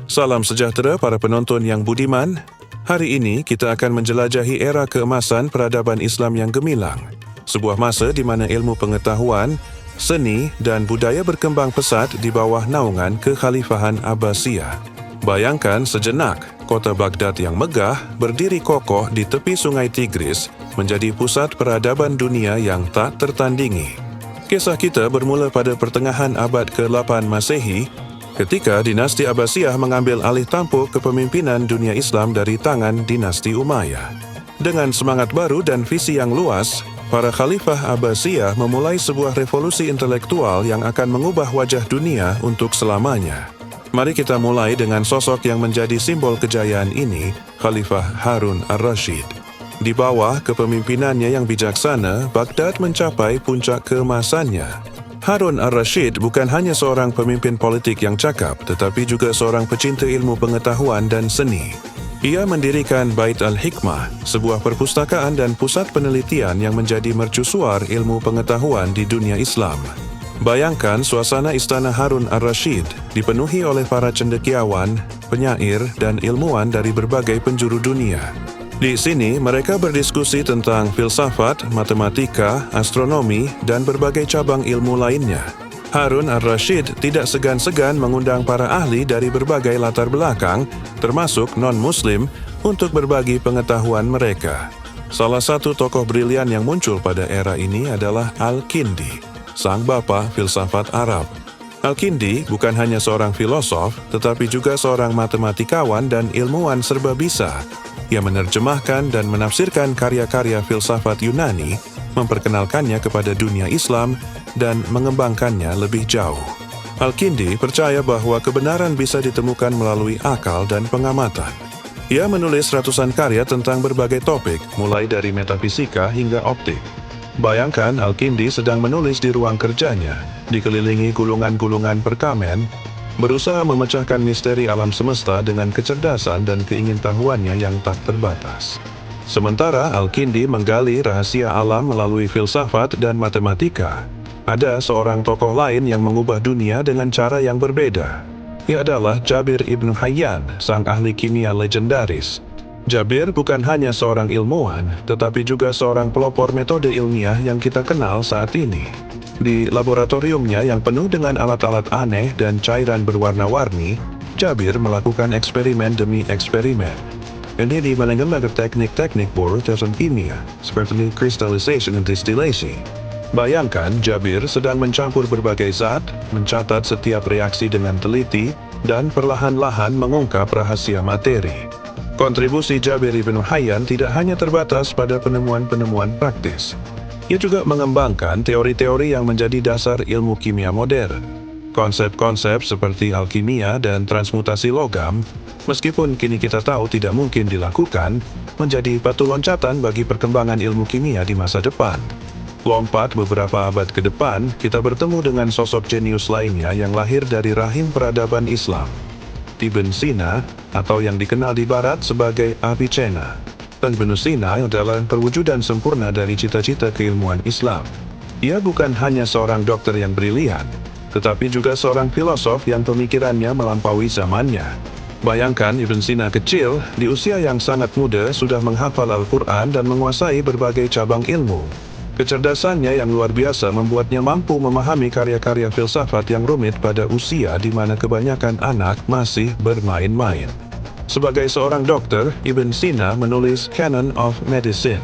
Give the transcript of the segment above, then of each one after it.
Salam sejahtera para penonton yang budiman. Hari ini kita akan menjelajahi era keemasan peradaban Islam yang gemilang. Sebuah masa di mana ilmu pengetahuan, seni dan budaya berkembang pesat di bawah naungan Kekhalifahan Abbasiyah. Bayangkan sejenak, kota Baghdad yang megah berdiri kokoh di tepi sungai Tigris menjadi pusat peradaban dunia yang tak tertandingi. Kisah kita bermula pada pertengahan abad ke-8 Masehi, ketika dinasti Abbasiyah mengambil alih tampuk kepemimpinan dunia Islam dari tangan dinasti Umayyah. Dengan semangat baru dan visi yang luas, para khalifah Abbasiyah memulai sebuah revolusi intelektual yang akan mengubah wajah dunia untuk selamanya. Mari kita mulai dengan sosok yang menjadi simbol kejayaan ini, Khalifah Harun ar-Rasyid. Di bawah kepemimpinannya yang bijaksana, Baghdad mencapai puncak keemasannya. Harun ar-Rasyid bukan hanya seorang pemimpin politik yang cakap, tetapi juga seorang pecinta ilmu pengetahuan dan seni. Ia mendirikan Bait al-Hikmah, sebuah perpustakaan dan pusat penelitian yang menjadi mercusuar ilmu pengetahuan di dunia Islam. Bayangkan suasana istana Harun ar-Rasyid dipenuhi oleh para cendekiawan, penyair, dan ilmuwan dari berbagai penjuru dunia. Di sini, mereka berdiskusi tentang filsafat, matematika, astronomi, dan berbagai cabang ilmu lainnya. Harun ar-Rasyid tidak segan-segan mengundang para ahli dari berbagai latar belakang, termasuk non-Muslim, untuk berbagi pengetahuan mereka. Salah satu tokoh brilian yang muncul pada era ini adalah Al-Kindi, sang bapa filsafat Arab. Al-Kindi bukan hanya seorang filosof, tetapi juga seorang matematikawan dan ilmuwan serba bisa. Ia menerjemahkan dan menafsirkan karya-karya filsafat Yunani, memperkenalkannya kepada dunia Islam, dan mengembangkannya lebih jauh. Al-Kindi percaya bahwa kebenaran bisa ditemukan melalui akal dan pengamatan. Ia menulis ratusan karya tentang berbagai topik, mulai dari metafisika hingga optik. Bayangkan Al-Kindi sedang menulis di ruang kerjanya, dikelilingi gulungan-gulungan perkamen, berusaha memecahkan misteri alam semesta dengan kecerdasan dan keingintahuannya yang tak terbatas. Sementara Al-Kindi menggali rahasia alam melalui filsafat dan matematika, ada seorang tokoh lain yang mengubah dunia dengan cara yang berbeda. Ia adalah Jabir ibn Hayyan, sang ahli kimia legendaris. Jabir bukan hanya seorang ilmuwan, tetapi juga seorang pelopor metode ilmiah yang kita kenal saat ini. Di laboratoriumnya yang penuh dengan alat-alat aneh dan cairan berwarna-warni, Jabir melakukan eksperimen demi eksperimen. Ini menggunakan teknik-teknik borotan kimia, seperti crystallization dan distillation. Bayangkan Jabir sedang mencampur berbagai zat, mencatat setiap reaksi dengan teliti, dan perlahan-lahan mengungkap rahasia materi. Kontribusi Jabir ibn Hayyan tidak hanya terbatas pada penemuan-penemuan praktis. Ia juga mengembangkan teori-teori yang menjadi dasar ilmu kimia modern. Konsep-konsep seperti alkimia dan transmutasi logam, meskipun kini kita tahu tidak mungkin dilakukan, menjadi batu loncatan bagi perkembangan ilmu kimia di masa depan. Lompat beberapa abad ke depan, kita bertemu dengan sosok jenius lainnya yang lahir dari rahim peradaban Islam, Ibn Sina, atau yang dikenal di Barat sebagai Avicenna. Ibn Sina adalah perwujudan sempurna dari cita-cita keilmuan Islam. Ia bukan hanya seorang dokter yang brilian, tetapi juga seorang filosof yang pemikirannya melampaui zamannya. Bayangkan Ibn Sina kecil, di usia yang sangat muda sudah menghafal Al-Quran dan menguasai berbagai cabang ilmu. Kecerdasannya yang luar biasa membuatnya mampu memahami karya-karya filsafat yang rumit pada usia di mana kebanyakan anak masih bermain-main. Sebagai seorang dokter, Ibn Sina menulis Canon of Medicine,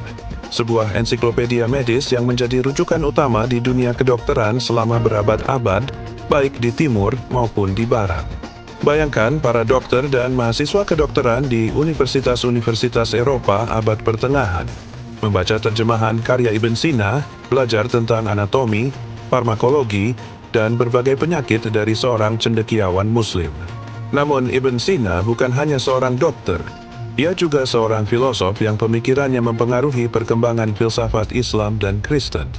sebuah ensiklopedia medis yang menjadi rujukan utama di dunia kedokteran selama berabad-abad, baik di timur maupun di barat. Bayangkan para dokter dan mahasiswa kedokteran di universitas-universitas Eropa abad pertengahan membaca terjemahan karya Ibn Sina, belajar tentang anatomi, farmakologi, dan berbagai penyakit dari seorang cendekiawan Muslim. Namun Ibn Sina bukan hanya seorang dokter, ia juga seorang filosof yang pemikirannya mempengaruhi perkembangan filsafat Islam dan Kristen.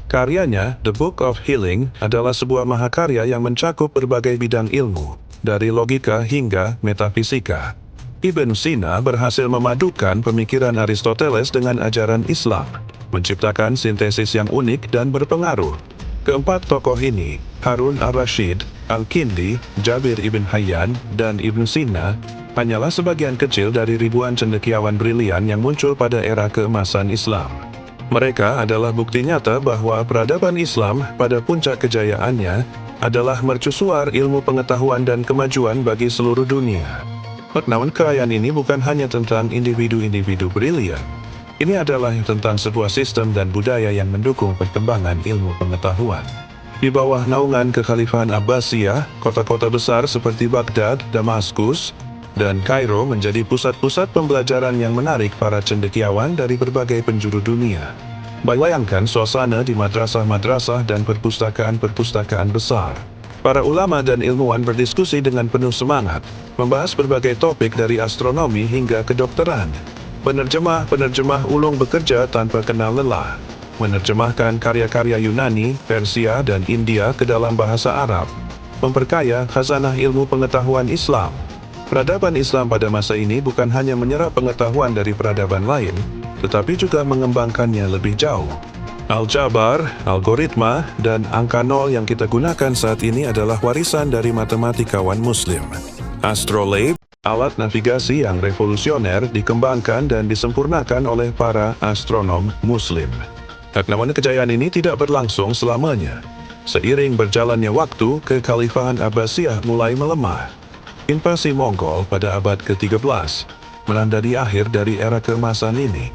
Karyanya, The Book of Healing, adalah sebuah mahakarya yang mencakup berbagai bidang ilmu, dari logika hingga metafisika. Ibn Sina berhasil memadukan pemikiran Aristoteles dengan ajaran Islam, menciptakan sintesis yang unik dan berpengaruh. Keempat tokoh ini, Harun al-Rashid, Al-Kindi, Jabir ibn Hayyan, dan Ibn Sina, hanyalah sebagian kecil dari ribuan cendekiawan brilian yang muncul pada era keemasan Islam. Mereka adalah bukti nyata bahwa peradaban Islam pada puncak kejayaannya adalah mercusuar ilmu pengetahuan dan kemajuan bagi seluruh dunia. Namun kekayaan ini bukan hanya tentang individu-individu brilian. Ini adalah tentang sebuah sistem dan budaya yang mendukung perkembangan ilmu pengetahuan. Di bawah naungan Kekhalifahan Abbasiyah, kota-kota besar seperti Baghdad, Damaskus, dan Kairo menjadi pusat-pusat pembelajaran yang menarik para cendekiawan dari berbagai penjuru dunia. Bayangkan suasana di madrasah-madrasah dan perpustakaan-perpustakaan besar. Para ulama dan ilmuwan berdiskusi dengan penuh semangat, membahas berbagai topik dari astronomi hingga kedokteran. Penerjemah-penerjemah ulung bekerja tanpa kenal lelah, menerjemahkan karya-karya Yunani, Persia, dan India ke dalam bahasa Arab, memperkaya khazanah ilmu pengetahuan Islam. Peradaban Islam pada masa ini bukan hanya menyerap pengetahuan dari peradaban lain, tetapi juga mengembangkannya lebih jauh. Aljabar, algoritma, dan angka nol yang kita gunakan saat ini adalah warisan dari matematikawan Muslim. Astrolabe, alat navigasi yang revolusioner, dikembangkan dan disempurnakan oleh para astronom Muslim. Namun kejayaan ini tidak berlangsung selamanya. Seiring berjalannya waktu, Kekhalifahan Abbasiyah mulai melemah. Invasi Mongol pada abad ke-13 melanda di akhir dari era keemasan ini.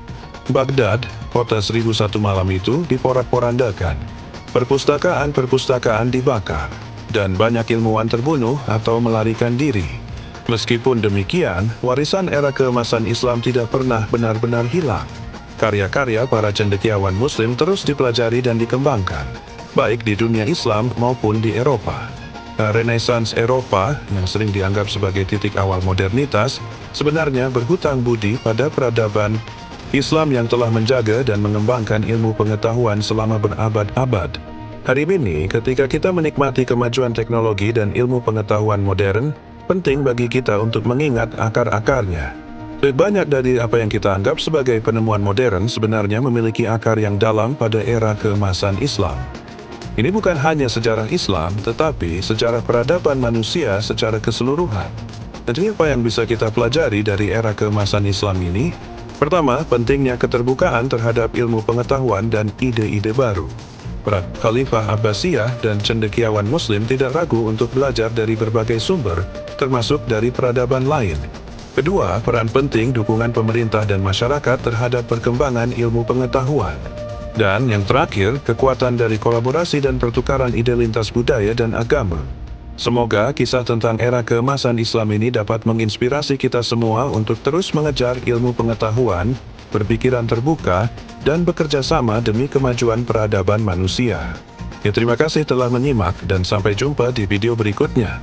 Baghdad, kota 1001 malam itu, diporak-porandakan. Perpustakaan-perpustakaan dibakar, dan banyak ilmuwan terbunuh atau melarikan diri. Meskipun demikian, warisan era keemasan Islam tidak pernah benar-benar hilang. Karya-karya para cendekiawan Muslim terus dipelajari dan dikembangkan, baik di dunia Islam maupun di Eropa. Renaissance Eropa, yang sering dianggap sebagai titik awal modernitas, sebenarnya berhutang budi pada peradaban Islam yang telah menjaga dan mengembangkan ilmu pengetahuan selama berabad-abad. Hari ini, ketika kita menikmati kemajuan teknologi dan ilmu pengetahuan modern, penting bagi kita untuk mengingat akar-akarnya. Lebih banyak dari apa yang kita anggap sebagai penemuan modern sebenarnya memiliki akar yang dalam pada era keemasan Islam. Ini bukan hanya sejarah Islam, tetapi sejarah peradaban manusia secara keseluruhan. Jadi apa yang bisa kita pelajari dari era keemasan Islam ini? Pertama, pentingnya keterbukaan terhadap ilmu pengetahuan dan ide-ide baru. Para Khalifah Abbasiyah dan cendekiawan Muslim tidak ragu untuk belajar dari berbagai sumber, termasuk dari peradaban lain. Kedua, peran penting dukungan pemerintah dan masyarakat terhadap perkembangan ilmu pengetahuan. Dan yang terakhir, kekuatan dari kolaborasi dan pertukaran ide lintas budaya dan agama. Semoga kisah tentang era keemasan Islam ini dapat menginspirasi kita semua untuk terus mengejar ilmu pengetahuan, berpikiran terbuka, dan bekerja sama demi kemajuan peradaban manusia. Terima kasih telah menyimak dan sampai jumpa di video berikutnya.